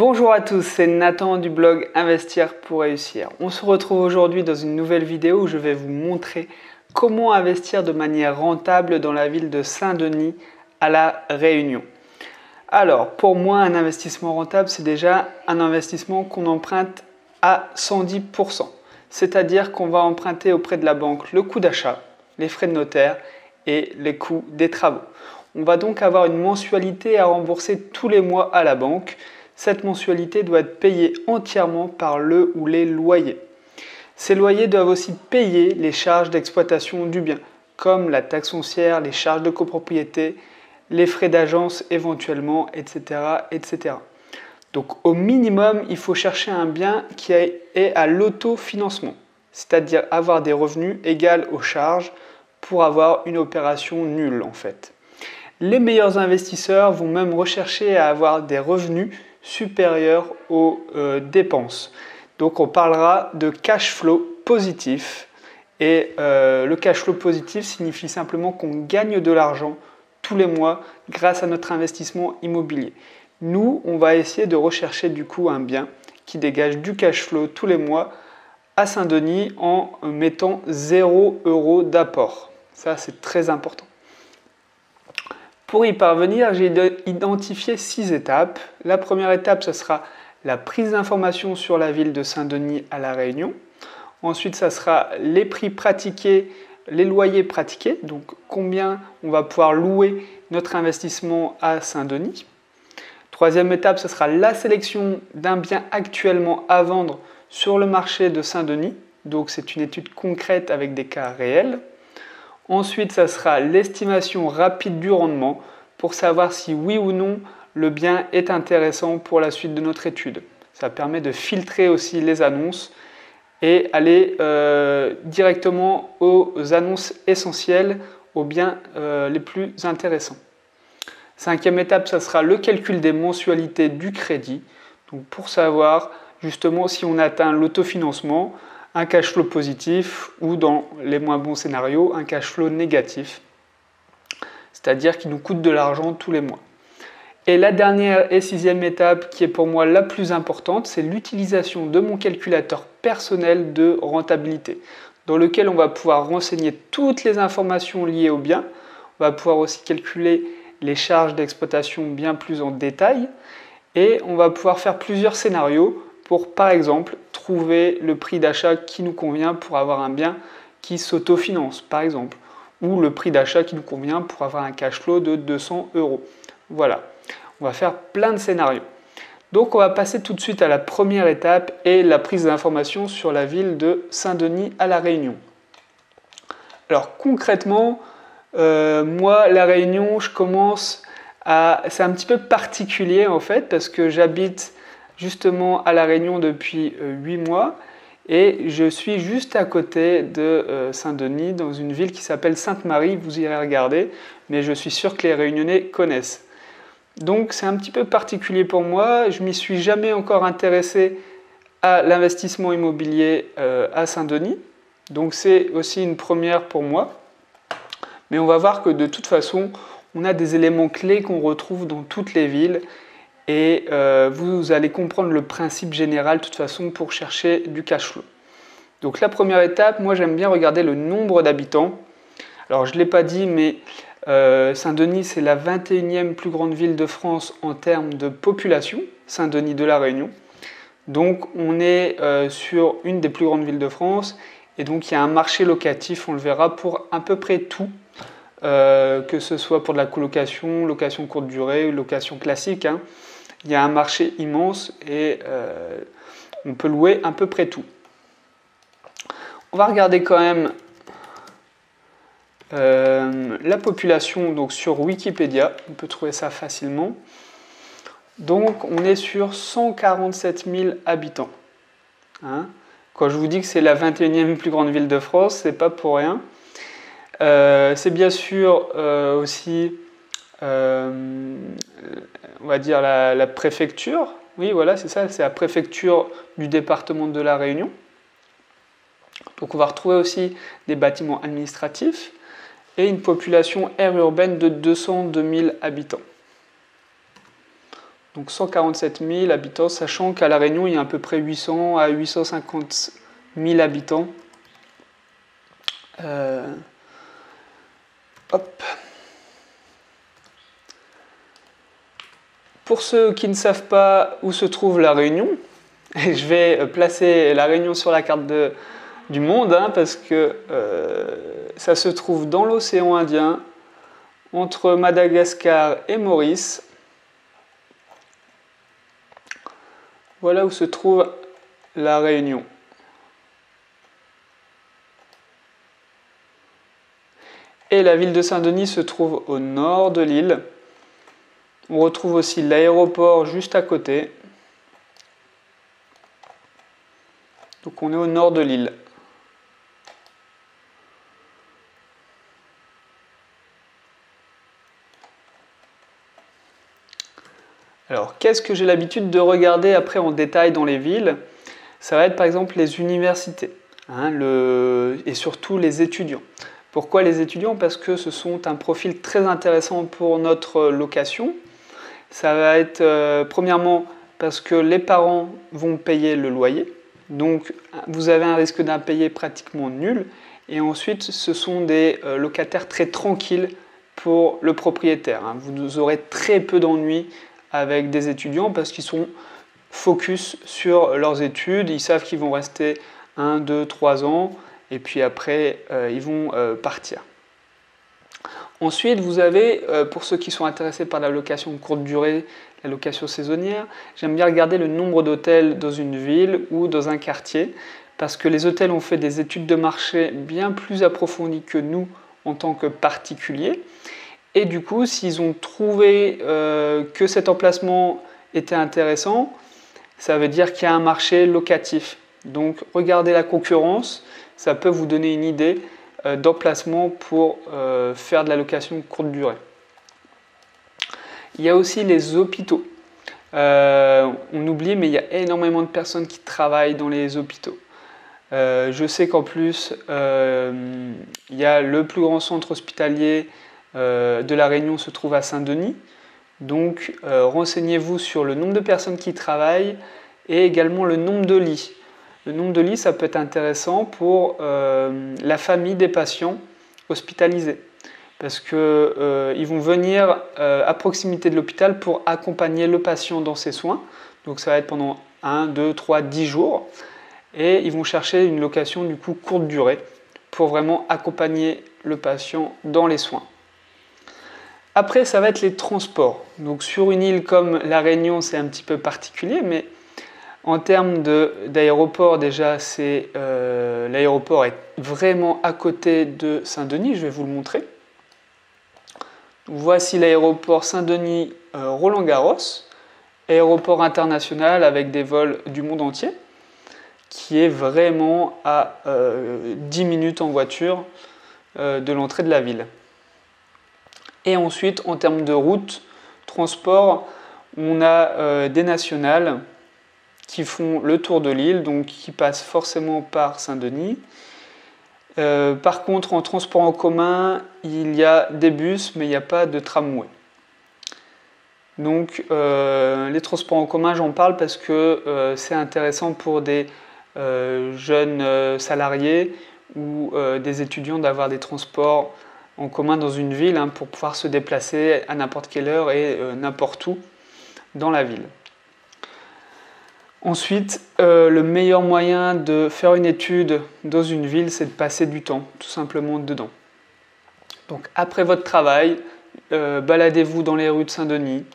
Bonjour à tous, c'est Nathan du blog Investir pour réussir. On se retrouve aujourd'hui dans une nouvelle vidéo où je vais vous montrer comment investir de manière rentable dans la ville de Saint-Denis à La Réunion. Alors, pour moi, un investissement rentable, c'est déjà un investissement qu'on emprunte à 110%. C'est-à-dire qu'on va emprunter auprès de la banque le coût d'achat, les frais de notaire et les coûts des travaux. On va donc avoir une mensualité à rembourser tous les mois à la banque. Cette mensualité doit être payée entièrement par le ou les loyers. Ces loyers doivent aussi payer les charges d'exploitation du bien, comme la taxe foncière, les charges de copropriété, les frais d'agence éventuellement, etc., etc. Donc au minimum, il faut chercher un bien qui est à l'autofinancement, c'est-à-dire avoir des revenus égaux aux charges pour avoir une opération nulle en fait. Les meilleurs investisseurs vont même rechercher à avoir des revenus supérieurs aux dépenses. Donc on parlera de cash flow positif. Et le cash flow positif signifie simplement qu'on gagne de l'argent tous les mois grâce à notre investissement immobilier. Nous, on va essayer de rechercher du coup un bien qui dégage du cash flow tous les mois à Saint-Denis en mettant 0 € d'apport. Ça, c'est très important. Pour y parvenir, j'ai identifié 6 étapes. La première étape, ce sera la prise d'informations sur la ville de Saint-Denis à La Réunion. Ensuite, ça sera les prix pratiqués, les loyers pratiqués, donc combien on va pouvoir louer notre investissement à Saint-Denis. Troisième étape, ce sera la sélection d'un bien actuellement à vendre sur le marché de Saint-Denis. Donc c'est une étude concrète avec des cas réels. Ensuite, ça sera l'estimation rapide du rendement pour savoir si oui ou non le bien est intéressant pour la suite de notre étude. Ça permet de filtrer aussi les annonces et aller directement aux annonces essentielles, aux biens les plus intéressants. Cinquième étape, ça sera le calcul des mensualités du crédit. Donc pour savoir justement si on atteint l'autofinancement, un cash flow positif ou dans les moins bons scénarios, un cash flow négatif, c'est-à-dire qui nous coûte de l'argent tous les mois. Et la dernière et sixième étape qui est pour moi la plus importante, c'est l'utilisation de mon calculateur personnel de rentabilité, dans lequel on va pouvoir renseigner toutes les informations liées au bien. On va pouvoir aussi calculer les charges d'exploitation bien plus en détail et on va pouvoir faire plusieurs scénarios pour, par exemple, trouver le prix d'achat qui nous convient pour avoir un bien qui s'autofinance, par exemple, ou le prix d'achat qui nous convient pour avoir un cash flow de 200 €. Voilà, on va faire plein de scénarios. Donc on va passer tout de suite à la première étape et la prise d'informations sur la ville de Saint-Denis à La Réunion. Alors concrètement, moi, La Réunion, c'est un petit peu particulier en fait parce que j'habite justement à La Réunion depuis 8 mois et je suis juste à côté de Saint-Denis dans une ville qui s'appelle Sainte-Marie, vous irez regarder, mais je suis sûr que les Réunionnais connaissent. Donc c'est un petit peu particulier pour moi, je m'y suis jamais encore intéressé à l'investissement immobilier à Saint-Denis, donc c'est aussi une première pour moi. Mais on va voir que de toute façon, on a des éléments clés qu'on retrouve dans toutes les villes et vous allez comprendre le principe général de toute façon pour chercher du cash flow. Donc la première étape, moi j'aime bien regarder le nombre d'habitants. Alors je ne l'ai pas dit, mais Saint-Denis c'est la 21e plus grande ville de France en termes de population, Saint-Denis de La Réunion. Donc on est sur une des plus grandes villes de France et donc il y a un marché locatif, on le verra, pour à peu près tout. Que ce soit pour de la colocation, location courte durée ou location classique. Il y a un marché immense et on peut louer à peu près tout. On va regarder quand même la population donc sur Wikipédia. On peut trouver ça facilement. Donc on est sur 147 000 habitants. Quand je vous dis que c'est la 21e plus grande ville de France, c'est pas pour rien. C'est bien sûr aussi, on va dire, la préfecture. Oui, voilà, c'est ça, c'est la préfecture du département de La Réunion. Donc on va retrouver aussi des bâtiments administratifs et une population aire urbaine de 202 000 habitants. Donc 147 000 habitants, sachant qu'à La Réunion, il y a à peu près 800 à 850 000 habitants. Hop. Pour ceux qui ne savent pas où se trouve La Réunion, je vais placer La Réunion sur la carte du monde, hein, parce que ça se trouve dans l'océan Indien, entre Madagascar et Maurice. Voilà où se trouve La Réunion. Et la ville de Saint-Denis se trouve au nord de l'île. On retrouve aussi l'aéroport juste à côté. Donc on est au nord de l'île. Alors, qu'est-ce que j'ai l'habitude de regarder après en détail dans les villes? Ça va être par exemple les universités, hein, et surtout les étudiants. Pourquoi les étudiants? Parce que ce sont un profil très intéressant pour notre location. Ça va être premièrement parce que les parents vont payer le loyer, donc vous avez un risque d'impayé pratiquement nul. Et ensuite, ce sont des locataires très tranquilles pour le propriétaire, hein. Vous aurez très peu d'ennuis avec des étudiants parce qu'ils sont focus sur leurs études, ils savent qu'ils vont rester 1, 2, 3 ans et puis après ils vont partir. Ensuite, vous avez, pour ceux qui sont intéressés par la location courte durée, la location saisonnière, j'aime bien regarder le nombre d'hôtels dans une ville ou dans un quartier parce que les hôtels ont fait des études de marché bien plus approfondies que nous en tant que particuliers. Et du coup, s'ils ont trouvé que cet emplacement était intéressant, ça veut dire qu'il y a un marché locatif. Donc, regardez la concurrence, ça peut vous donner une idée d'emplacement pour faire de la location courte durée. Il y a aussi les hôpitaux. On oublie, mais il y a énormément de personnes qui travaillent dans les hôpitaux. Je sais qu'en plus, il y a le plus grand centre hospitalier de La Réunion se trouve à Saint-Denis. Donc renseignez-vous sur le nombre de personnes qui travaillent et également le nombre de lits. Le nombre de lits, ça peut être intéressant pour la famille des patients hospitalisés. Parce qu'ils vont venir à proximité de l'hôpital pour accompagner le patient dans ses soins. Donc ça va être pendant 1, 2, 3, 10 jours. Et ils vont chercher une location du coup courte durée pour vraiment accompagner le patient dans les soins. Après, ça va être les transports. Donc sur une île comme La Réunion, c'est un petit peu particulier, mais en termes d'aéroport, déjà, l'aéroport est vraiment à côté de Saint-Denis. Je vais vous le montrer. Voici l'aéroport Saint-Denis Roland-Garros, aéroport international avec des vols du monde entier, qui est vraiment à 10 minutes en voiture de l'entrée de la ville. Et ensuite, en termes de route, transport, on a des nationales qui font le tour de l'île, donc qui passent forcément par Saint-Denis. Par contre, en transport en commun, il y a des bus, mais il n'y a pas de tramway. Donc, les transports en commun, j'en parle parce que c'est intéressant pour des jeunes salariés ou des étudiants d'avoir des transports en commun dans une ville pour pouvoir se déplacer à n'importe quelle heure et n'importe où dans la ville. Ensuite, le meilleur moyen de faire une étude dans une ville, c'est de passer du temps, tout simplement dedans. Donc après votre travail, baladez-vous dans les rues de Saint-Denis.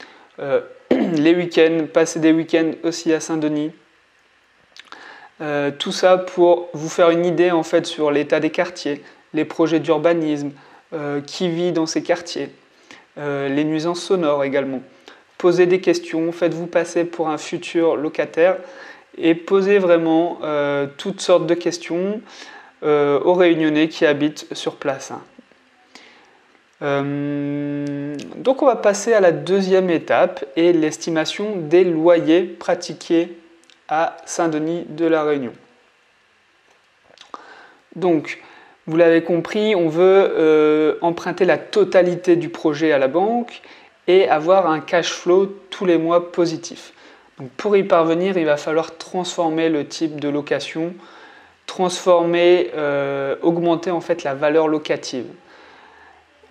Les week-ends, passez des week-ends aussi à Saint-Denis. Tout ça pour vous faire une idée en fait sur l'état des quartiers, les projets d'urbanisme, qui vit dans ces quartiers, les nuisances sonores également. Posez des questions, faites-vous passer pour un futur locataire et posez vraiment toutes sortes de questions aux Réunionnais qui habitent sur place. Donc on va passer à la deuxième étape et l'estimation des loyers pratiqués à Saint-Denis de La Réunion. Donc, vous l'avez compris, on veut emprunter la totalité du projet à la banque et avoir un cash flow tous les mois positif. Donc pour y parvenir, il va falloir transformer le type de location, augmenter en fait la valeur locative.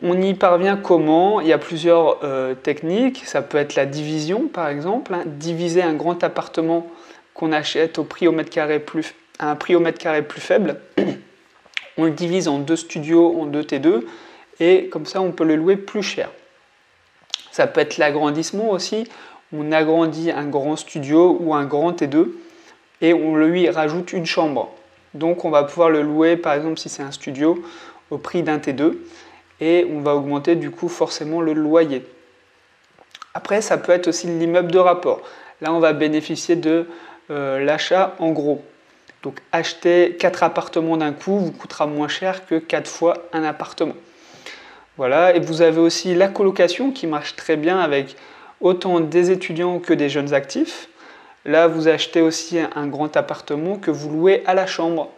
On y parvient comment? Il y a plusieurs techniques. Ça peut être la division par exemple, diviser un grand appartement qu'on achète à un prix au mètre carré plus faible. On le divise en 2 studios, en 2 T2, et comme ça on peut le louer plus cher. Ça peut être l'agrandissement aussi. On agrandit un grand studio ou un grand T2 et on lui rajoute une chambre. Donc on va pouvoir le louer, par exemple si c'est un studio, au prix d'un T2 et on va augmenter du coup forcément le loyer. Après ça peut être aussi l'immeuble de rapport. Là on va bénéficier de l'achat en gros. Donc acheter 4 appartements d'un coup vous coûtera moins cher que 4 fois un appartement. Voilà, et vous avez aussi la colocation qui marche très bien avec autant des étudiants que des jeunes actifs. Là, vous achetez aussi un grand appartement que vous louez à la chambre.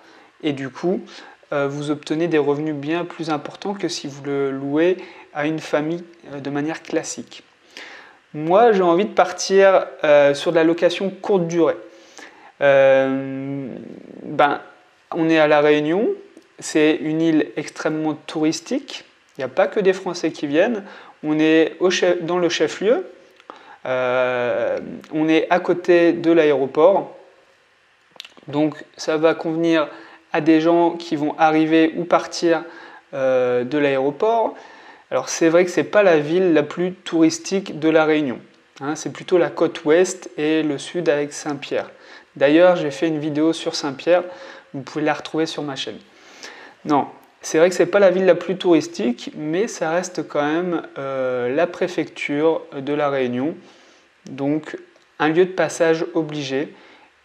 Et du coup, vous obtenez des revenus bien plus importants que si vous le louez à une famille de manière classique. Moi, j'ai envie de partir sur de la location courte durée. On est à La Réunion, c'est une île extrêmement touristique. Il n'y a pas que des Français qui viennent. On est dans le chef-lieu. On est à côté de l'aéroport. Donc ça va convenir à des gens qui vont arriver ou partir de l'aéroport. Alors c'est vrai que ce n'est pas la ville la plus touristique de La Réunion. C'est plutôt la côte ouest et le sud avec Saint-Pierre. D'ailleurs, j'ai fait une vidéo sur Saint-Pierre. Vous pouvez la retrouver sur ma chaîne. Non. C'est vrai que ce n'est pas la ville la plus touristique, mais ça reste quand même la préfecture de La Réunion. Donc un lieu de passage obligé.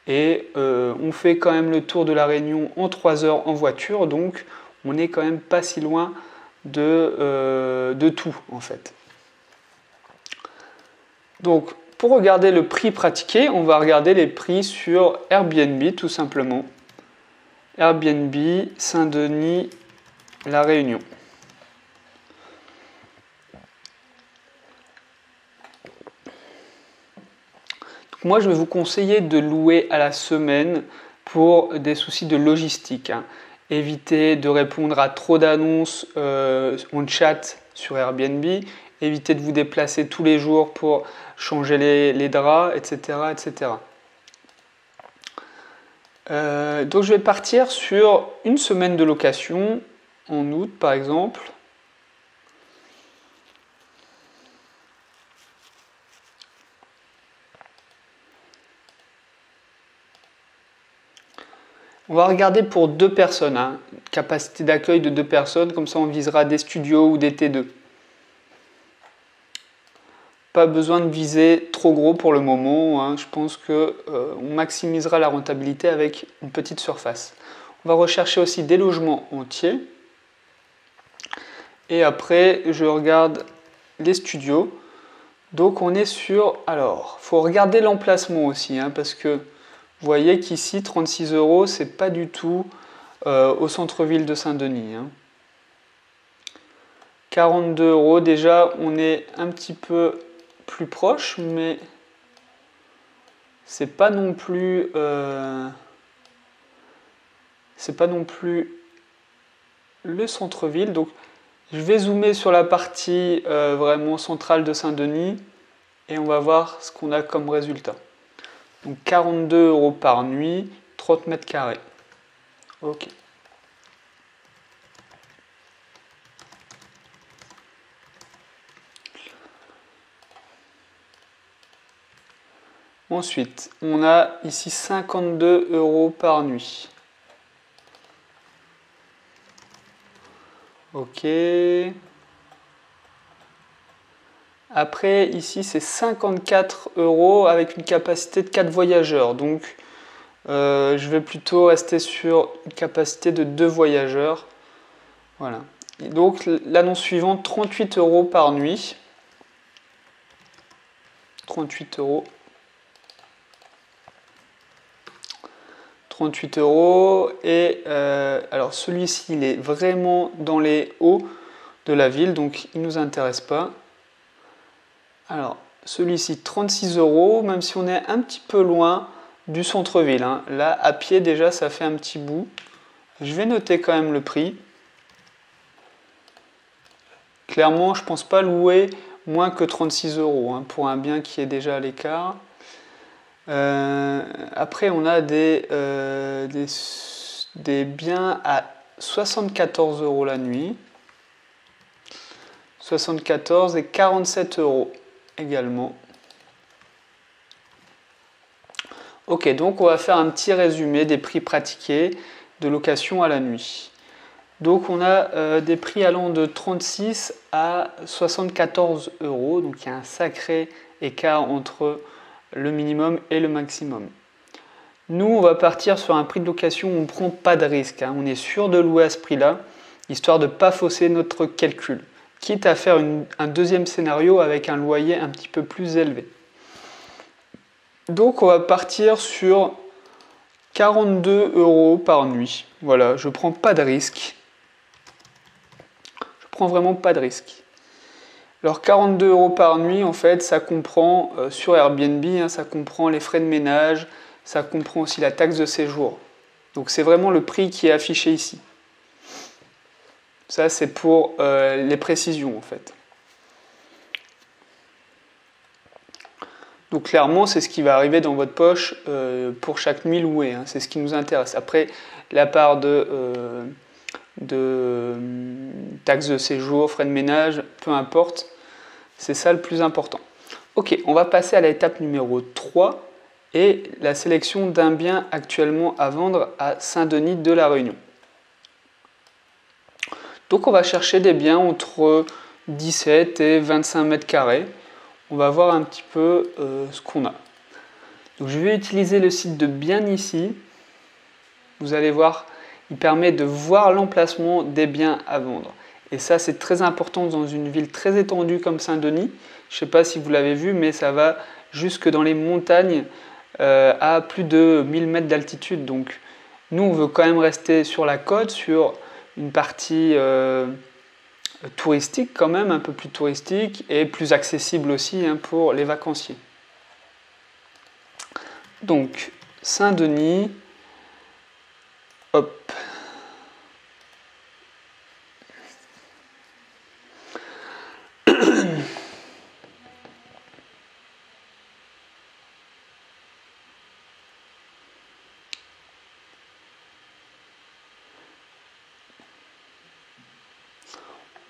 Et on fait quand même le tour de La Réunion en 3 heures en voiture. Donc on n'est quand même pas si loin de tout en fait. Donc pour regarder le prix pratiqué, on va regarder les prix sur Airbnb tout simplement. Airbnb, Saint-Denis, La Réunion. Donc moi, je vais vous conseiller de louer à la semaine pour des soucis de logistique. Évitez de répondre à trop d'annonces en chat sur Airbnb. Évitez de vous déplacer tous les jours pour changer les draps, etc. etc. Donc je vais partir sur une semaine de location en août par exemple. On va regarder pour 2 personnes, capacité d'accueil de 2 personnes, comme ça on visera des studios ou des T2. Pas besoin de viser trop gros pour le moment, je pense qu'on maximisera la rentabilité avec une petite surface. On va rechercher aussi des logements entiers. Et après, je regarde les studios. Donc on est sur... Alors, il faut regarder l'emplacement aussi, parce que vous voyez qu'ici, 36 €, c'est pas du tout au centre-ville de Saint-Denis. 42 €, déjà, on est un petit peu plus proche, mais c'est pas non plus... c'est pas non plus le centre-ville. Donc, je vais zoomer sur la partie vraiment centrale de Saint-Denis et on va voir ce qu'on a comme résultat. Donc 42 € par nuit, 30 mètres carrés. Ok. Ensuite, on a ici 52 € par nuit. Ok. Après, ici, c'est 54 € avec une capacité de 4 voyageurs. Donc, je vais plutôt rester sur une capacité de 2 voyageurs. Voilà. Et donc, l'annonce suivante, 38 € par nuit. 38 €. 38 € et alors celui-ci il est vraiment dans les hauts de la ville donc il ne nous intéresse pas. Alors, celui-ci 36 €, même si on est un petit peu loin du centre-ville. Hein. Là, à pied, déjà, ça fait un petit bout. Je vais noter quand même le prix. Clairement, je ne pense pas louer moins que 36 € hein, pour un bien qui est déjà à l'écart. Après, on a des biens à 74 € la nuit. 74 et 47 € également. Ok, donc on va faire un petit résumé des prix pratiqués de location à la nuit. Donc on a des prix allant de 36 à 74 €, donc il y a un sacré écart entre le minimum et le maximum. Nous, on va partir sur un prix de location où on ne prend pas de risque. Hein. On est sûr de louer à ce prix-là, histoire de ne pas fausser notre calcul. Quitte à faire un deuxième scénario avec un loyer un petit peu plus élevé. Donc on va partir sur 42 € par nuit. Voilà, je ne prends pas de risque. Je prends vraiment pas de risque. Alors 42 € par nuit, en fait, ça comprend, sur Airbnb, hein, ça comprend les frais de ménage, ça comprend aussi la taxe de séjour. Donc c'est vraiment le prix qui est affiché ici. Ça, c'est pour les précisions, en fait. Donc clairement, c'est ce qui va arriver dans votre poche pour chaque nuit louée. Hein, c'est ce qui nous intéresse. Après, la part de taxes de séjour, frais de ménage, peu importe. C'est ça le plus important. Ok, on va passer à l'étape numéro 3 et la sélection d'un bien actuellement à vendre à Saint-Denis de la Réunion. Donc on va chercher des biens entre 17 et 25 mètres carrés. On va voir un petit peu ce qu'on a. Donc je vais utiliser le site de Bien Ici. Vous allez voir, il permet de voir l'emplacement des biens à vendre. Et ça, c'est très important dans une ville très étendue comme Saint-Denis. Je ne sais pas si vous l'avez vu, mais ça va jusque dans les montagnes à plus de 1000 mètres d'altitude. Donc nous, on veut quand même rester sur la côte, sur une partie touristique quand même, un peu plus touristique et plus accessible aussi hein, pour les vacanciers. Donc Saint-Denis, hop.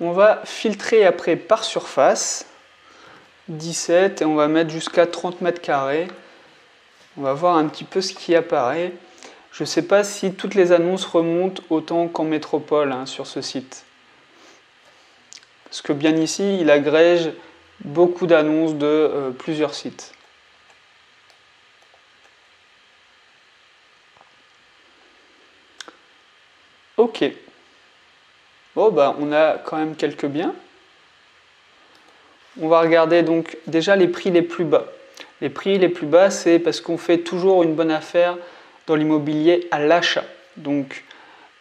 On va filtrer après par surface, 17 et on va mettre jusqu'à 30 mètres carrés. On va voir un petit peu ce qui apparaît. Je ne sais pas si toutes les annonces remontent autant qu'en métropole hein, sur ce site. Parce que Bien Ici, il agrège beaucoup d'annonces de plusieurs sites. Ok. Bon, bah, on a quand même quelques biens. On va regarder donc déjà les prix les plus bas. Les prix les plus bas, c'est parce qu'on fait toujours une bonne affaire dans l'immobilier à l'achat. Donc,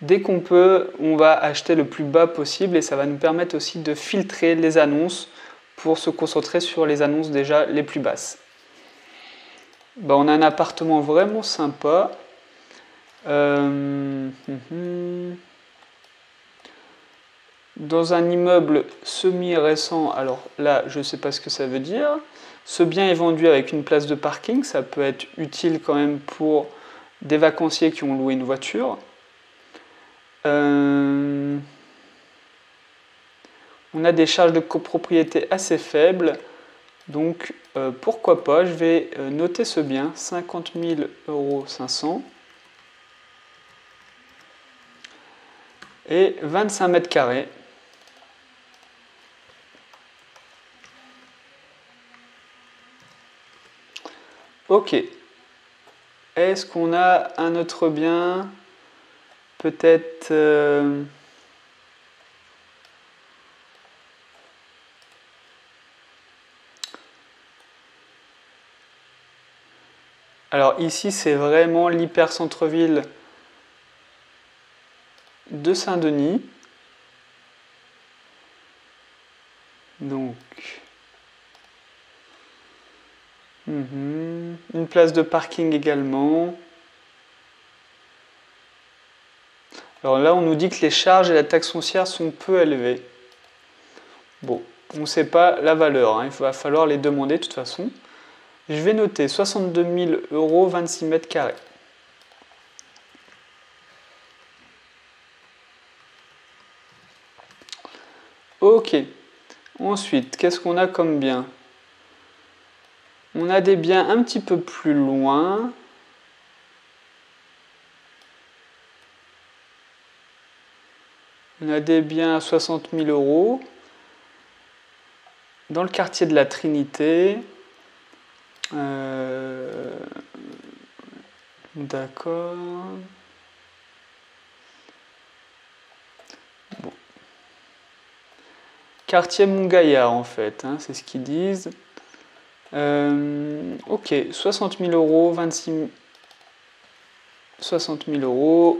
dès qu'on peut, on va acheter le plus bas possible et ça va nous permettre aussi de filtrer les annonces pour se concentrer sur les annonces déjà les plus basses. Ben, on a un appartement vraiment sympa. Dans un immeuble semi-récent, alors là, je ne sais pas ce que ça veut dire. Ce bien est vendu avec une place de parking, ça peut être utile quand même pour des vacanciers qui ont loué une voiture. On a des charges de copropriété assez faibles, donc pourquoi pas, je vais noter ce bien, 50 500 € et 25 mètres carrés. Ok. Est-ce qu'on a un autre bien? Peut-être... Alors ici, c'est vraiment l'hyper centre-ville de Saint-Denis. Donc, Une place de parking également. Alors là, on nous dit que les charges et la taxe foncière sont peu élevées. Bon, on ne sait pas la valeur, hein, il va falloir les demander de toute façon. Je vais noter 62 000 €, 26 mètres carrés. Ok. Ensuite, qu'est-ce qu'on a comme bien? On a des biens un petit peu plus loin. On a des biens à 60 000 € dans le quartier de la Trinité. D'accord. Bon. Quartier Montgaillard en fait, hein, c'est ce qu'ils disent. Ok, 60 000 €, 60 000 €,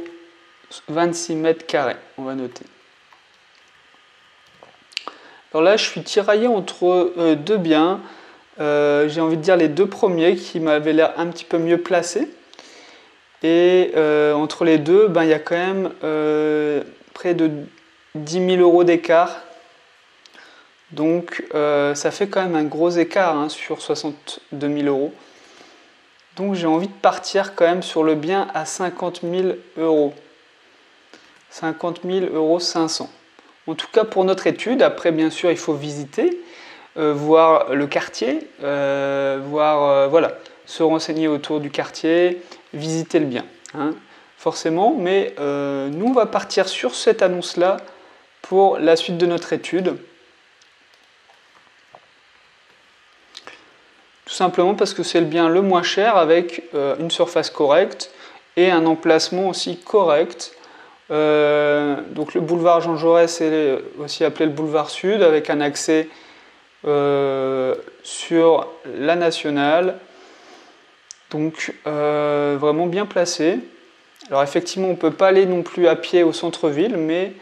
26 mètres carrés, on va noter. Alors là, je suis tiraillé entre deux biens. J'ai envie de dire les deux premiers qui m'avaient l'air un petit peu mieux placés. Et entre les deux, ben, il y a quand même près de 10 000 € d'écart. Donc ça fait quand même un gros écart, hein, sur 62 000 €. Donc j'ai envie de partir quand même sur le bien à 50 000 €. 50 000 500 €. En tout cas pour notre étude. Après bien sûr il faut visiter, voir le quartier, voilà, se renseigner autour du quartier, visiter le bien, hein, forcément. Mais nous on va partir sur cette annonce là pour la suite de notre étude. Tout simplement parce que c'est le bien le moins cher avec une surface correcte et un emplacement aussi correct. Donc le boulevard Jean Jaurès est aussi appelé le boulevard Sud avec un accès sur la nationale. Donc vraiment bien placé. Alors effectivement on ne peut pas aller non plus à pied au centre-ville, mais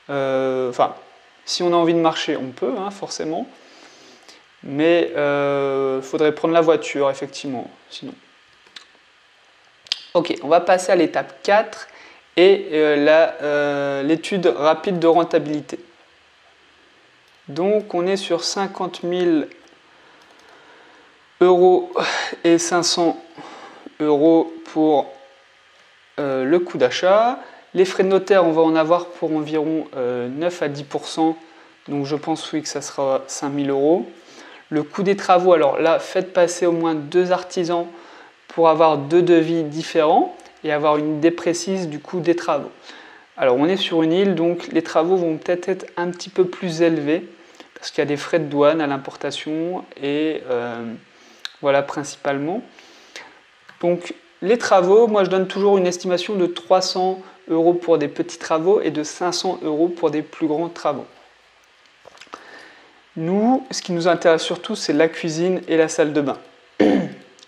enfin si on a envie de marcher on peut, hein, forcément. Mais il faudrait prendre la voiture, effectivement, sinon. Ok, on va passer à l'étape 4 et l'étude rapide de rentabilité. Donc on est sur 50 000 € et 500 € pour le coût d'achat. Les frais de notaire, on va en avoir pour environ 9 à 10%. Donc je pense oui que ça sera 5 000 €. Le coût des travaux, alors là, faites passer au moins 2 artisans pour avoir 2 devis différents et avoir une idée précise du coût des travaux. Alors on est sur une île, donc les travaux vont peut-être être un petit peu plus élevés parce qu'il y a des frais de douane à l'importation et voilà principalement. Donc les travaux, moi je donne toujours une estimation de 300 € pour des petits travaux et de 500 € pour des plus grands travaux. Nous, ce qui nous intéresse surtout, c'est la cuisine et la salle de bain.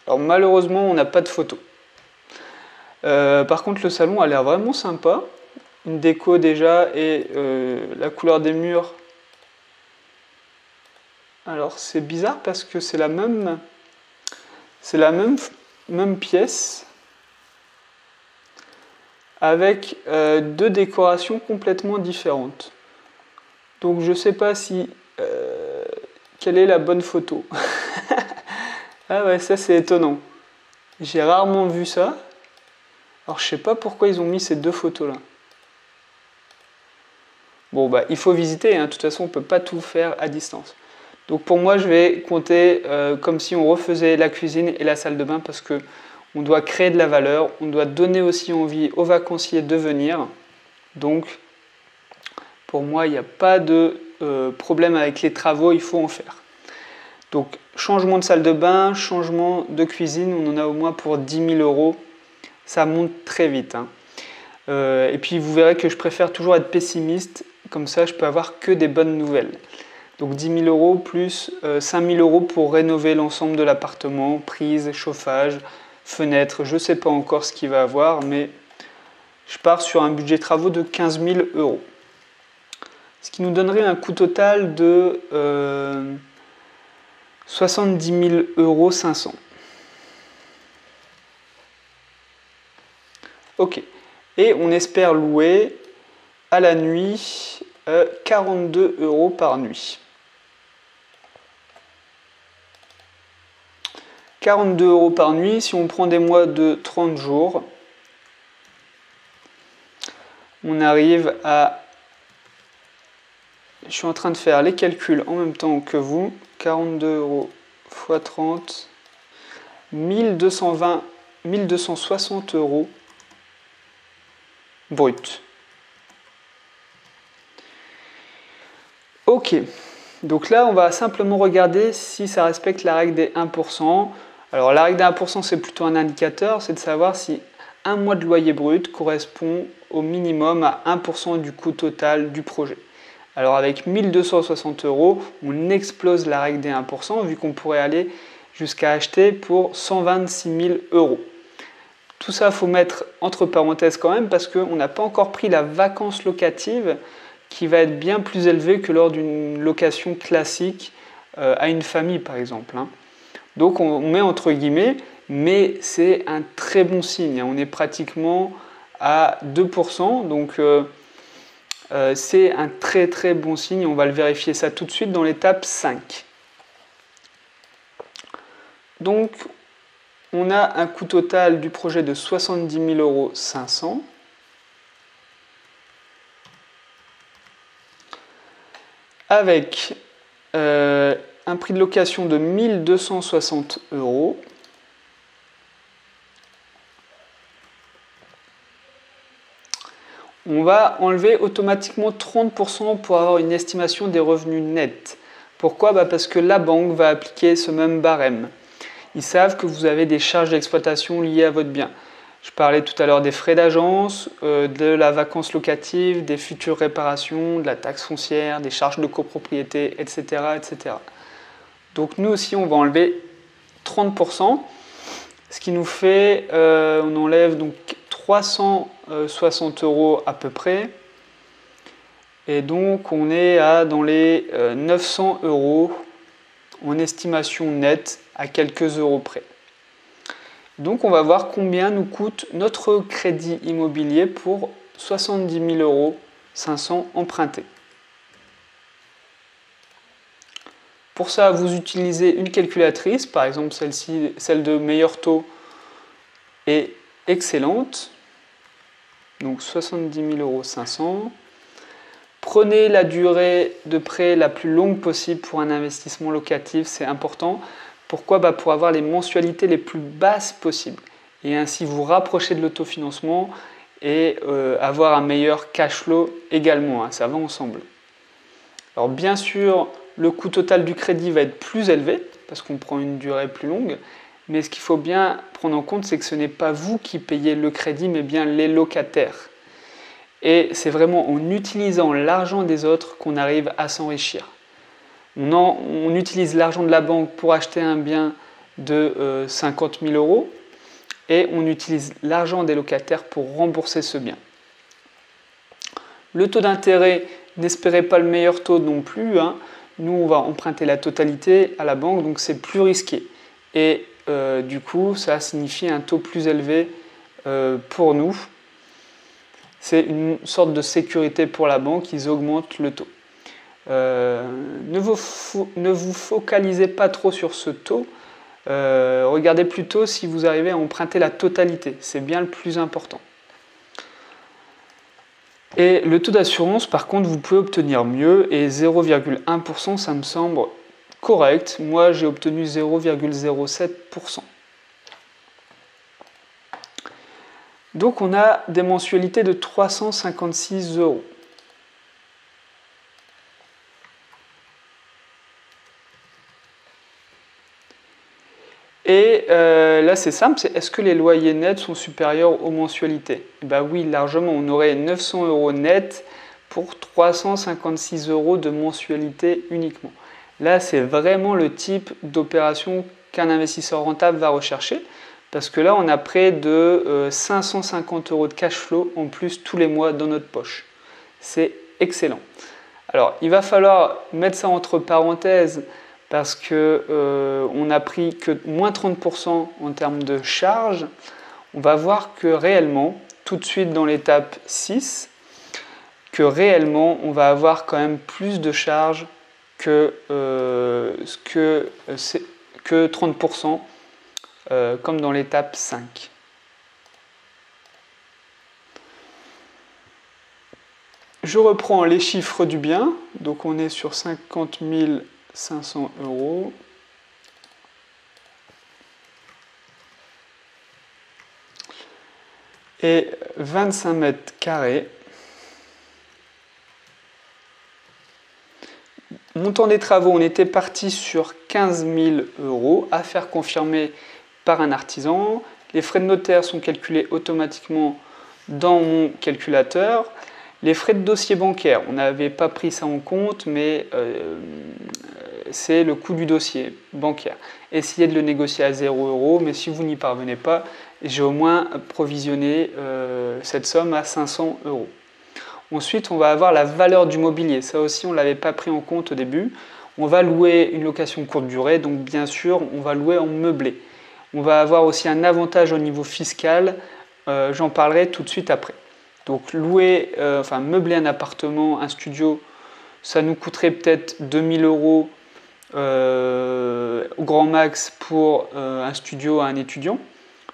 Alors malheureusement, on n'a pas de photos. Par contre, le salon a l'air vraiment sympa. Une déco déjà et la couleur des murs. Alors c'est bizarre parce que c'est la même pièce avec deux décorations complètement différentes. Donc je ne sais pas si quelle est la bonne photo. Ah ouais, ça c'est étonnant. J'ai rarement vu ça. Alors je sais pas pourquoi ils ont mis ces deux photos là. Bon bah il faut visiter, hein. De toute façon on peut pas tout faire à distance. Donc pour moi je vais compter comme si on refaisait la cuisine et la salle de bain parce que on doit créer de la valeur, on doit donner aussi envie aux vacanciers de venir. Donc pour moi il n'y a pas de problème avec les travaux, il faut en faire. Donc changement de salle de bain, changement de cuisine, on en a au moins pour 10 000 €. Ça monte très vite, hein. Et puis vous verrez que je préfère toujours être pessimiste, comme ça je peux avoir que des bonnes nouvelles. Donc 10 000 € plus 5 000 € pour rénover l'ensemble de l'appartement, prise, chauffage, fenêtre, je ne sais pas encore ce qu'il va avoir, mais je pars sur un budget travaux de 15 000 €. Ce qui nous donnerait un coût total de 70 000 € 500. Ok. Et on espère louer à la nuit 42 € par nuit. 42 € par nuit, si on prend des mois de 30 jours, on arrive à... Je suis en train de faire les calculs en même temps que vous. 42 € x 30, 1260 € brut. Ok, donc là on va simplement regarder si ça respecte la règle des 1%. Alors la règle des 1%, c'est plutôt un indicateur, c'est de savoir si un mois de loyer brut correspond au minimum à 1% du coût total du projet. Alors avec 1260 €, on explose la règle des 1%, vu qu'on pourrait aller jusqu'à acheter pour 126 000 €. Tout ça, il faut mettre entre parenthèses quand même, parce qu'on n'a pas encore pris la vacance locative, qui va être bien plus élevée que lors d'une location classique à une famille, par exemple. Donc on met entre guillemets, mais c'est un très bon signe. On est pratiquement à 2%, donc c'est un très très bon signe. On va le vérifier ça tout de suite dans l'étape 5. Donc on a un coût total du projet de 70 000 € 500. Avec un prix de location de 1260 €. On va enlever automatiquement 30% pour avoir une estimation des revenus nets. Pourquoi? Parce que la banque va appliquer ce même barème. Ils savent que vous avez des charges d'exploitation liées à votre bien. Je parlais tout à l'heure des frais d'agence, de la vacance locative, des futures réparations, de la taxe foncière, des charges de copropriété, etc., etc. Donc nous aussi, on va enlever 30%, ce qui nous fait, on enlève donc 360 € à peu près. Et donc on est dans les 900 € en estimation nette à quelques euros près. Donc on va voir combien nous coûte notre crédit immobilier pour 70 000 € 500 empruntés. Pour ça, vous utilisez une calculatrice, par exemple celle-ci, celle de meilleur taux est excellente. Donc 70 000 € 500. Prenez la durée de prêt la plus longue possible pour un investissement locatif, c'est important. Pourquoi? Pour avoir les mensualités les plus basses possibles et ainsi vous rapprocher de l'autofinancement et avoir un meilleur cash flow également, ça va ensemble. Alors bien sûr, le coût total du crédit va être plus élevé parce qu'on prend une durée plus longue, mais ce qu'il faut bien prendre en compte, c'est que ce n'est pas vous qui payez le crédit, mais bien les locataires. Et c'est vraiment en utilisant l'argent des autres qu'on arrive à s'enrichir. On utilise l'argent de la banque pour acheter un bien de 50 000 € et on utilise l'argent des locataires pour rembourser ce bien. Le taux d'intérêt, n'espérez pas le meilleur taux non plus. Nous, on va emprunter la totalité à la banque, donc c'est plus risqué. Et du coup, ça signifie un taux plus élevé pour nous. C'est une sorte de sécurité pour la banque, ils augmentent le taux. Ne vous focalisez pas trop sur ce taux, regardez plutôt si vous arrivez à emprunter la totalité, c'est bien le plus important. Et le taux d'assurance, par contre, vous pouvez obtenir mieux, et 0,1%, ça me semble correct. Moi, j'ai obtenu 0,07%. Donc, on a des mensualités de 356 €. Et là, c'est simple, c'est est-ce que les loyers nets sont supérieurs aux mensualités? Oui, largement. On aurait 900 € net pour 356 € de mensualité uniquement. Là, c'est vraiment le type d'opération qu'un investisseur rentable va rechercher, parce que là, on a près de 550 € de cash flow en plus tous les mois dans notre poche. C'est excellent. Alors, il va falloir mettre ça entre parenthèses, parce que on a pris que moins 30% en termes de charge. On va voir que réellement, tout de suite dans l'étape 6, que réellement on va avoir quand même plus de charge que 30%, comme dans l'étape 5. Je reprends les chiffres du bien, donc on est sur 50 500 €. Et 25 mètres carrés. Montant des travaux, on était parti sur 15 000 € à faire confirmer par un artisan. Les frais de notaire sont calculés automatiquement dans mon calculateur. Les frais de dossier bancaire, on n'avait pas pris ça en compte, mais c'est le coût du dossier bancaire. Essayez de le négocier à 0 €, mais si vous n'y parvenez pas, j'ai au moins provisionné cette somme à 500 €. Ensuite, on va avoir la valeur du mobilier. Ça aussi, on ne l'avait pas pris en compte au début. On va louer une location courte durée, donc bien sûr, on va louer en meublé. On va avoir aussi un avantage au niveau fiscal, j'en parlerai tout de suite après. Donc meubler un appartement, un studio, ça nous coûterait peut-être 2 000 € au grand max pour un studio à un étudiant.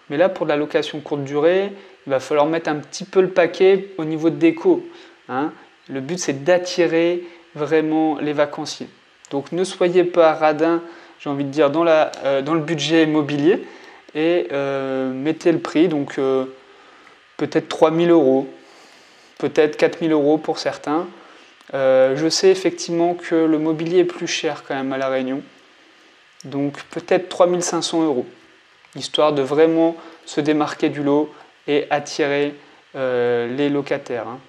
Mais là, pour de la location courte durée, il va falloir mettre un petit peu le paquet au niveau de déco. Hein. Le but, c'est d'attirer vraiment les vacanciers. Donc ne soyez pas radin, j'ai envie de dire, dans le budget immobilier et mettez le prix. Donc peut-être 3 000 €, peut-être 4 000 € pour certains. Je sais effectivement que le mobilier est plus cher quand même à La Réunion. Donc peut-être 3 500 €, histoire de vraiment se démarquer du lot et attirer les locataires. Hein.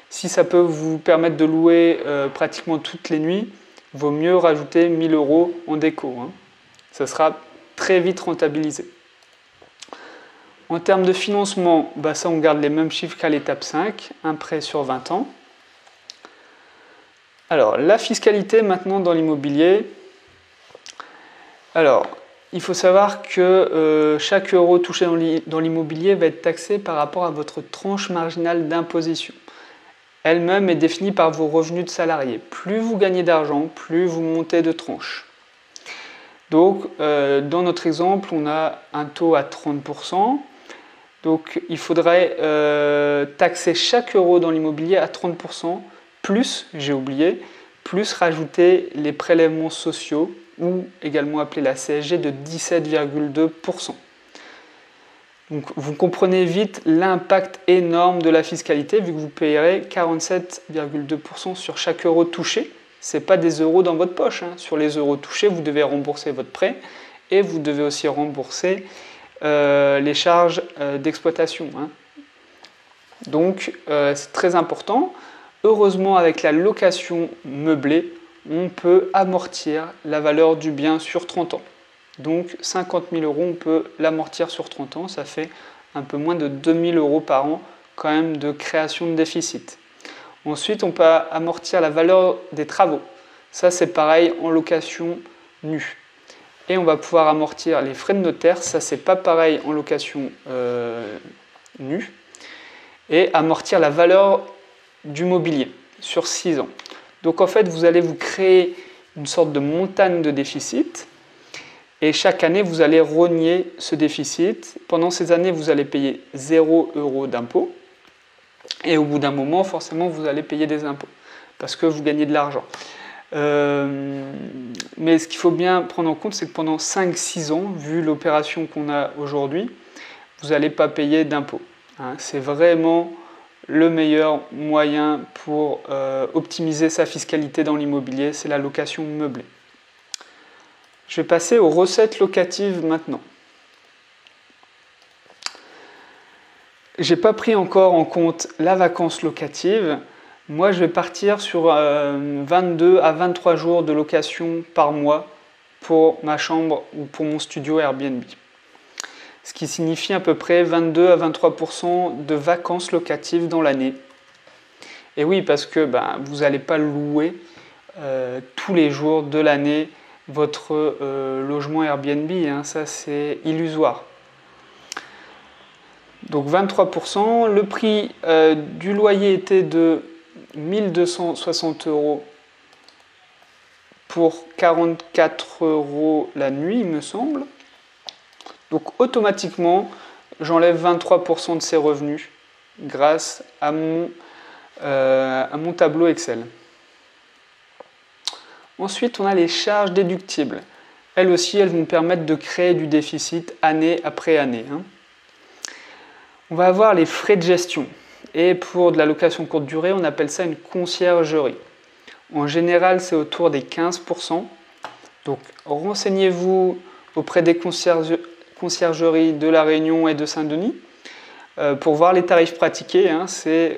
Si ça peut vous permettre de louer pratiquement toutes les nuits, il vaut mieux rajouter 1 000 € en déco. Hein. Ça sera très vite rentabilisé. En termes de financement, ça on garde les mêmes chiffres qu'à l'étape 5, un prêt sur 20 ans. Alors, la fiscalité maintenant dans l'immobilier. Alors, il faut savoir que chaque euro touché dans l'immobilier va être taxé par rapport à votre tranche marginale d'imposition. Elle-même est définie par vos revenus de salarié. Plus vous gagnez d'argent, plus vous montez de tranche. Donc, dans notre exemple, on a un taux à 30%. Donc, il faudrait taxer chaque euro dans l'immobilier à 30%, plus, j'ai oublié, plus rajouter les prélèvements sociaux, ou également appelé la CSG, de 17,2%. Donc vous comprenez vite l'impact énorme de la fiscalité, vu que vous payerez 47,2% sur chaque euro touché. Ce n'est pas des euros dans votre poche. Hein. Sur les euros touchés, vous devez rembourser votre prêt et vous devez aussi rembourser les charges d'exploitation. Hein. Donc c'est très important. Heureusement, avec la location meublée, on peut amortir la valeur du bien sur 30 ans. Donc 50 000 €, on peut l'amortir sur 30 ans. Ça fait un peu moins de 2 000 € par an quand même de création de déficit. Ensuite, on peut amortir la valeur des travaux. Ça, c'est pareil en location nue. Et on va pouvoir amortir les frais de notaire. Ça, c'est pas pareil en location nue. Et amortir la valeur du mobilier sur 6 ans. Donc en fait, vous allez vous créer une sorte de montagne de déficit et chaque année, vous allez rogner ce déficit. Pendant ces années, vous allez payer 0 € d'impôt et au bout d'un moment, forcément, vous allez payer des impôts parce que vous gagnez de l'argent. Mais ce qu'il faut bien prendre en compte, c'est que pendant 5-6 ans, vu l'opération qu'on a aujourd'hui, vous n'allez pas payer d'impôts. Hein. C'est vraiment le meilleur moyen pour optimiser sa fiscalité dans l'immobilier, c'est la location meublée. Je vais passer aux recettes locatives maintenant. Je n'ai pas pris encore en compte la vacance locative. Moi, je vais partir sur 22 à 23 jours de location par mois pour ma chambre ou pour mon studio Airbnb. Ce qui signifie à peu près 22 à 23% de vacances locatives dans l'année. Et oui, parce que vous n'allez pas louer tous les jours de l'année votre logement Airbnb, hein, ça c'est illusoire. Donc 23%, le prix du loyer était de 1260 € pour 44 € la nuit, il me semble. Donc automatiquement, j'enlève 23% de ces revenus grâce à mon tableau Excel. Ensuite, on a les charges déductibles. Elles aussi, elles vont permettre de créer du déficit année après année. On va avoir les frais de gestion. Et pour de la location courte durée, on appelle ça une conciergerie. En général, c'est autour des 15%. Donc, renseignez-vous auprès des conciergeries de La Réunion et de Saint-Denis pour voir les tarifs pratiqués. C'est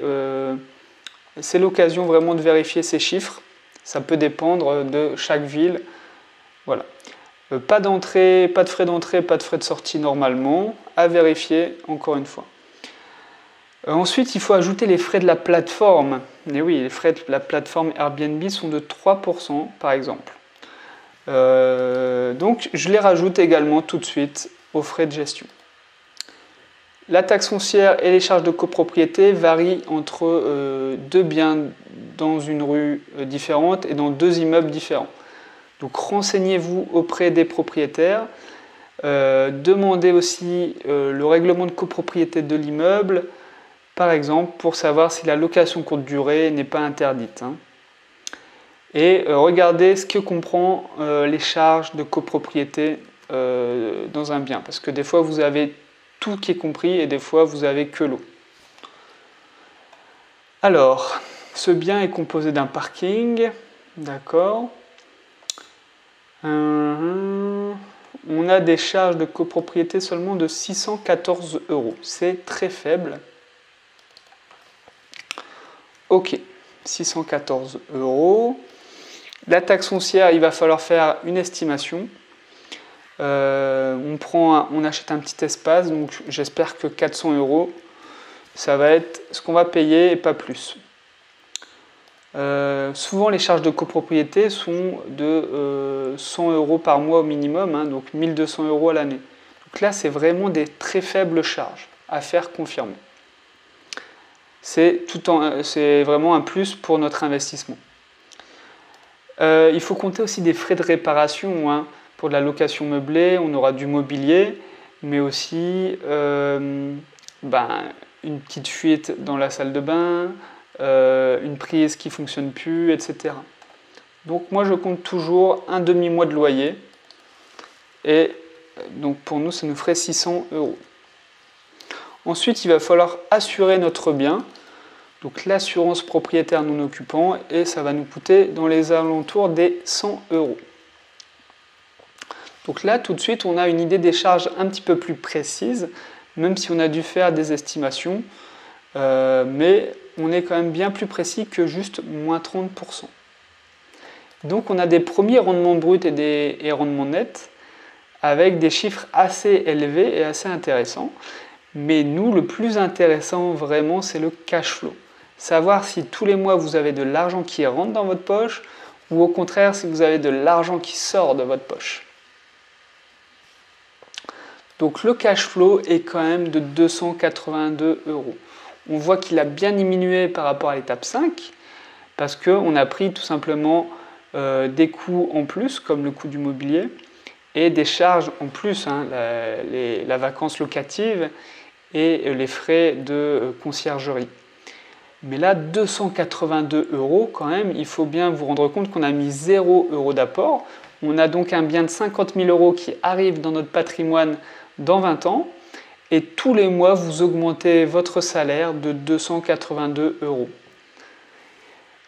l'occasion vraiment de vérifier ces chiffres. Ça peut dépendre de chaque ville. Voilà. Pas d'entrée, pas de frais d'entrée, pas de frais de sortie normalement. À vérifier encore une fois. Ensuite, il faut ajouter les frais de la plateforme. Et oui, les frais de la plateforme Airbnb sont de 3% par exemple. Donc, je les rajoute également tout de suite aux frais de gestion. La taxe foncière et les charges de copropriété varient entre deux biens dans une rue différente et dans deux immeubles différents. Donc, renseignez-vous auprès des propriétaires. Demandez aussi le règlement de copropriété de l'immeuble, par exemple, pour savoir si la location courte durée n'est pas interdite. Et regardez ce que comprend les charges de copropriété dans un bien. Parce que des fois, vous avez tout qui est compris et des fois, vous avez que l'eau. Alors, ce bien est composé d'un parking. D'accord. On a des charges de copropriété seulement de 614 €. C'est très faible. Ok, 614 €. La taxe foncière, il va falloir faire une estimation. On achète un petit espace, donc j'espère que 400 €, ça va être ce qu'on va payer et pas plus. Souvent, les charges de copropriété sont de 100 € par mois au minimum, donc 1200 € à l'année. Donc là, c'est vraiment des très faibles charges à faire confirmer. C'est vraiment un plus pour notre investissement. Il faut compter aussi des frais de réparation. Pour de la location meublée, on aura du mobilier, mais aussi une petite fuite dans la salle de bain, une prise qui ne fonctionne plus, etc. Donc moi je compte toujours un demi-mois de loyer et donc pour nous ça nous ferait 600 €. Ensuite il va falloir assurer notre bien, donc l'assurance propriétaire non occupant, et ça va nous coûter dans les alentours des 100 €. Donc là tout de suite on a une idée des charges un petit peu plus précise, même si on a dû faire des estimations, mais on est quand même bien plus précis que juste moins 30%. Donc on a des premiers rendements bruts et rendements nets avec des chiffres assez élevés et assez intéressants. Mais nous, le plus intéressant vraiment, c'est le cash flow. Savoir si tous les mois vous avez de l'argent qui rentre dans votre poche ou au contraire si vous avez de l'argent qui sort de votre poche. Donc le cash flow est quand même de 282 €. On voit qu'il a bien diminué par rapport à l'étape 5 parce qu'on a pris tout simplement des coûts en plus comme le coût du mobilier et des charges en plus, la vacance locative et les frais de conciergerie. Mais là, 282 € quand même, il faut bien vous rendre compte qu'on a mis 0 € d'apport. On a donc un bien de 50 000 € qui arrive dans notre patrimoine dans 20 ans. Et tous les mois, vous augmentez votre salaire de 282 €.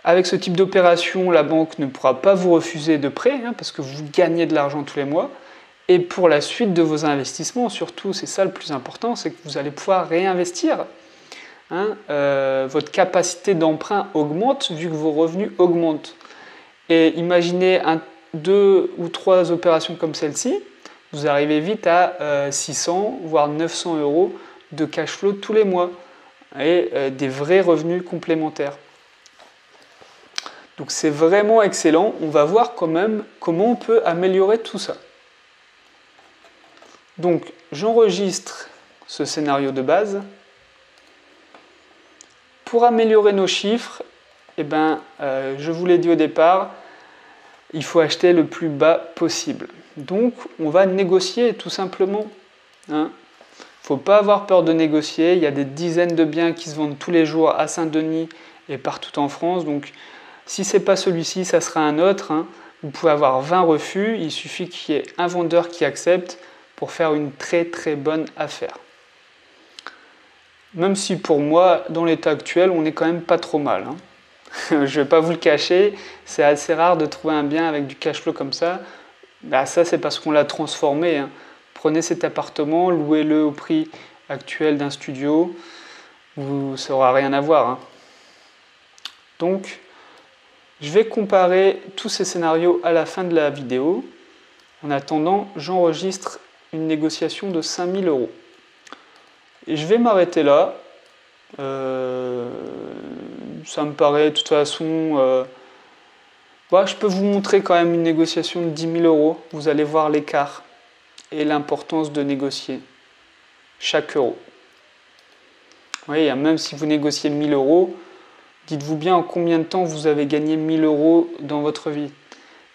Avec ce type d'opération, la banque ne pourra pas vous refuser de prêt, parce que vous gagnez de l'argent tous les mois. Et pour la suite de vos investissements, surtout, c'est ça le plus important, c'est que vous allez pouvoir réinvestir. Votre capacité d'emprunt augmente vu que vos revenus augmentent. Et imaginez 2 ou 3 opérations comme celle-ci, vous arrivez vite à 600 voire 900 € de cash flow tous les mois et des vrais revenus complémentaires. Donc c'est vraiment excellent. On va voir quand même comment on peut améliorer tout ça. Donc j'enregistre ce scénario de base. Pour améliorer nos chiffres, je vous l'ai dit au départ, il faut acheter le plus bas possible. Donc on va négocier tout simplement. Il ne faut pas avoir peur de négocier. Il y a des dizaines de biens qui se vendent tous les jours à Saint-Denis et partout en France. Donc si ce n'est pas celui-ci, ça sera un autre. Vous pouvez avoir 20 refus. Il suffit qu'il y ait un vendeur qui accepte pour faire une très très bonne affaire. Même si pour moi, dans l'état actuel, on n'est quand même pas trop mal. Je ne vais pas vous le cacher, c'est assez rare de trouver un bien avec du cash flow comme ça. Ça, c'est parce qu'on l'a transformé. Prenez cet appartement, louez-le au prix actuel d'un studio, ça n'aura rien à voir. Donc, je vais comparer tous ces scénarios à la fin de la vidéo. En attendant, j'enregistre une négociation de 5 000 €. Et je vais m'arrêter là. Ça me paraît, de toute façon... je peux vous montrer quand même une négociation de 10 000 €. Vous allez voir l'écart et l'importance de négocier chaque euro. Vous voyez, même si vous négociez 1 000 €, dites-vous bien en combien de temps vous avez gagné 1 000 € dans votre vie.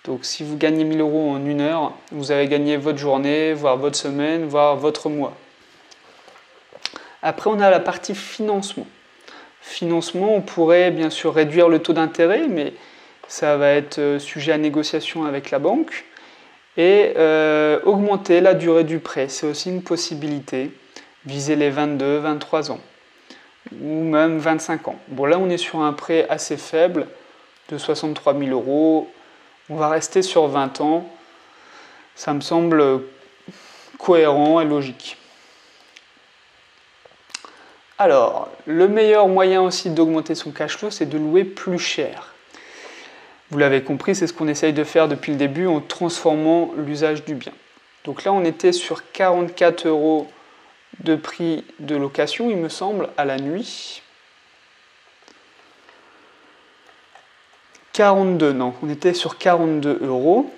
Donc si vous gagnez 1 000 € en 1 heure, vous avez gagné votre journée, voire votre semaine, voire votre mois. Après, on a la partie financement. Financement, on pourrait bien sûr réduire le taux d'intérêt, mais ça va être sujet à négociation avec la banque. Et augmenter la durée du prêt, c'est aussi une possibilité. Viser les 22, 23 ans, ou même 25 ans. Bon, là, on est sur un prêt assez faible, de 63 000 €. On va rester sur 20 ans. Ça me semble cohérent et logique. Alors, le meilleur moyen aussi d'augmenter son cash flow, c'est de louer plus cher. Vous l'avez compris, c'est ce qu'on essaye de faire depuis le début en transformant l'usage du bien. Donc là, on était sur 44 € de prix de location, il me semble, à la nuit. 42, non, on était sur 42 €.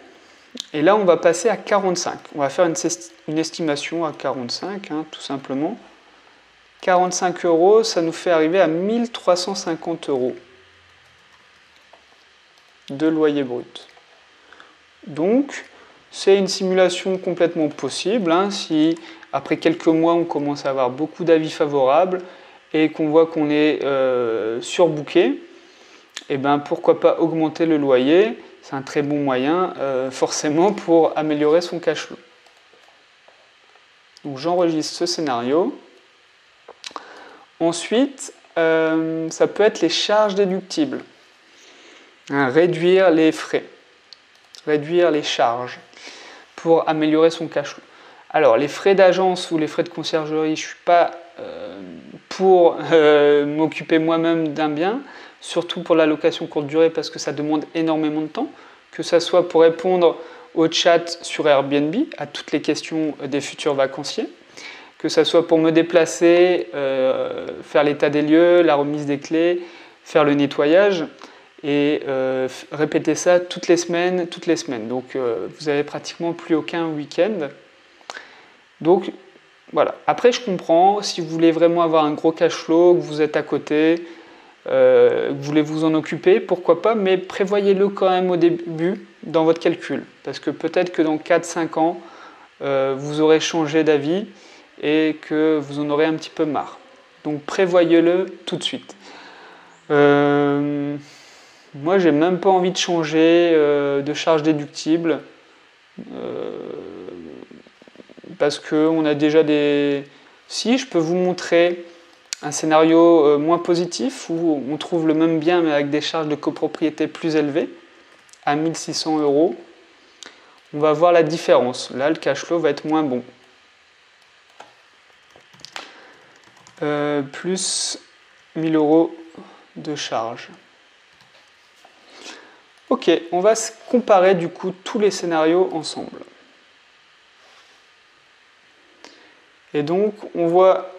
Et là, on va passer à 45. On va faire une estimation à 45, tout simplement. 45 €, ça nous fait arriver à 1 350 € de loyer brut. Donc, c'est une simulation complètement possible. Si après quelques mois, on commence à avoir beaucoup d'avis favorables et qu'on voit qu'on est surbooké, pourquoi pas augmenter le loyer? C'est un très bon moyen, forcément, pour améliorer son cash flow. Donc, j'enregistre ce scénario. Ensuite, ça peut être les charges déductibles. Réduire les frais, réduire les charges pour améliorer son cash flow. Alors, les frais d'agence ou les frais de conciergerie, je ne suis pas pour m'occuper moi-même d'un bien, surtout pour la location courte durée parce que ça demande énormément de temps, que ce soit pour répondre au chat sur Airbnb, à toutes les questions des futurs vacanciers, que ce soit pour me déplacer, faire l'état des lieux, la remise des clés, faire le nettoyage, et répéter ça toutes les semaines. Donc vous n'avez pratiquement plus aucun week-end. Donc voilà. Après, je comprends, si vous voulez vraiment avoir un gros cash flow, que vous êtes à côté, que vous voulez vous en occuper, pourquoi pas, mais prévoyez-le quand même au début dans votre calcul. Parce que peut-être que dans 4-5 ans, vous aurez changé d'avis et que vous en aurez un petit peu marre. Donc prévoyez-le tout de suite. Moi, j'ai même pas envie de changer de charge déductible parce qu'on a déjà des... Si, je peux vous montrer un scénario moins positif où on trouve le même bien mais avec des charges de copropriété plus élevées, à 1 600 €. On va voir la différence. Là, le cash flow va être moins bon. Plus 1 000 € de charges. Ok, on va comparer du coup tous les scénarios ensemble. Et donc, on voit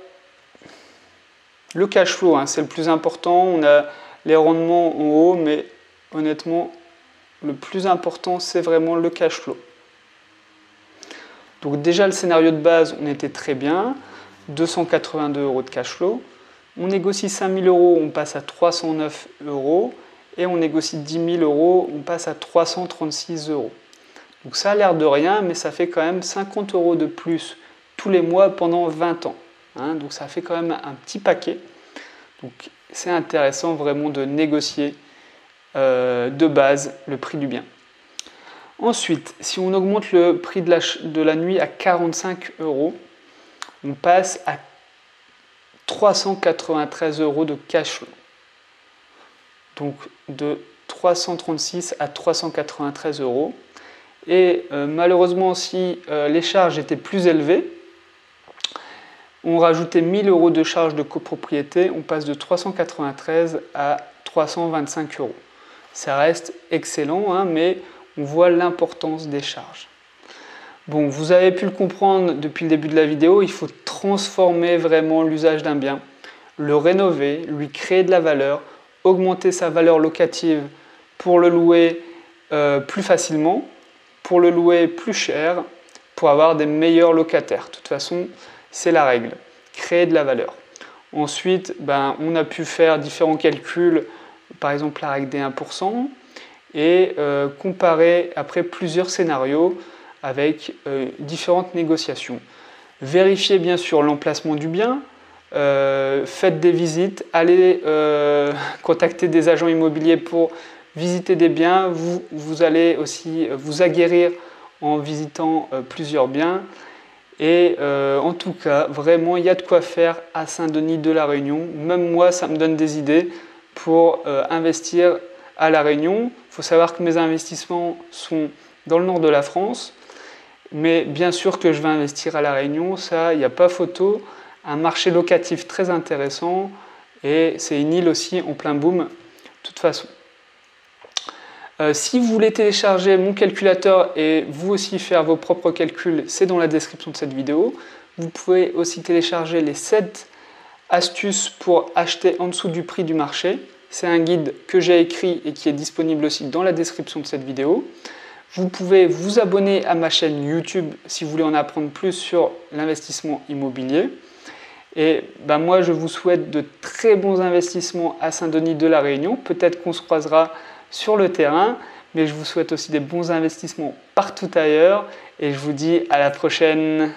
le cash flow, c'est le plus important. On a les rendements en haut, mais honnêtement, le plus important, c'est vraiment le cash flow. Donc déjà, le scénario de base, on était très bien. 282 € de cash flow. On négocie 5 000 €, on passe à 309 €. Et on négocie 10 000 €, on passe à 336 €. Donc ça a l'air de rien, mais ça fait quand même 50 € de plus tous les mois pendant 20 ans. Hein, donc ça fait quand même un petit paquet. Donc c'est intéressant vraiment de négocier de base le prix du bien. Ensuite, si on augmente le prix de la nuit à 45 €, on passe à 393 € de cash flow. Donc de 336 à 393 €. Et malheureusement, si les charges étaient plus élevées, on rajoutait 1 000 € de charges de copropriété, on passe de 393 à 325 €. Ça reste excellent, hein, mais on voit l'importance des charges. Bon, vous avez pu le comprendre depuis le début de la vidéo, il faut transformer vraiment l'usage d'un bien, le rénover, lui créer de la valeur, augmenter sa valeur locative pour le louer plus facilement, pour le louer plus cher, pour avoir des meilleurs locataires. De toute façon, c'est la règle, créer de la valeur. Ensuite, on a pu faire différents calculs, par exemple la règle des 1%, et comparer après plusieurs scénarios avec différentes négociations. Vérifiez bien sûr l'emplacement du bien, faites des visites, allez contacter des agents immobiliers pour visiter des biens. Vous allez aussi vous aguerrir en visitant plusieurs biens. Et en tout cas, vraiment, il y a de quoi faire à Saint-Denis de la Réunion. Même moi, ça me donne des idées pour investir à la Réunion. Il faut savoir que mes investissements sont dans le nord de la France. Mais bien sûr que je vais investir à la Réunion, ça, il n'y a pas photo. Un marché locatif très intéressant et c'est une île aussi en plein boom de toute façon. Si vous voulez télécharger mon calculateur et vous aussi faire vos propres calculs, c'est dans la description de cette vidéo. Vous pouvez aussi télécharger les 7 astuces pour acheter en dessous du prix du marché. C'est un guide que j'ai écrit et qui est disponible aussi dans la description de cette vidéo. Vous pouvez vous abonner à ma chaîne YouTube si vous voulez en apprendre plus sur l'investissement immobilier. Et moi, je vous souhaite de très bons investissements à Saint-Denis de la Réunion. Peut-être qu'on se croisera sur le terrain, mais je vous souhaite aussi des bons investissements partout ailleurs. Et je vous dis à la prochaine.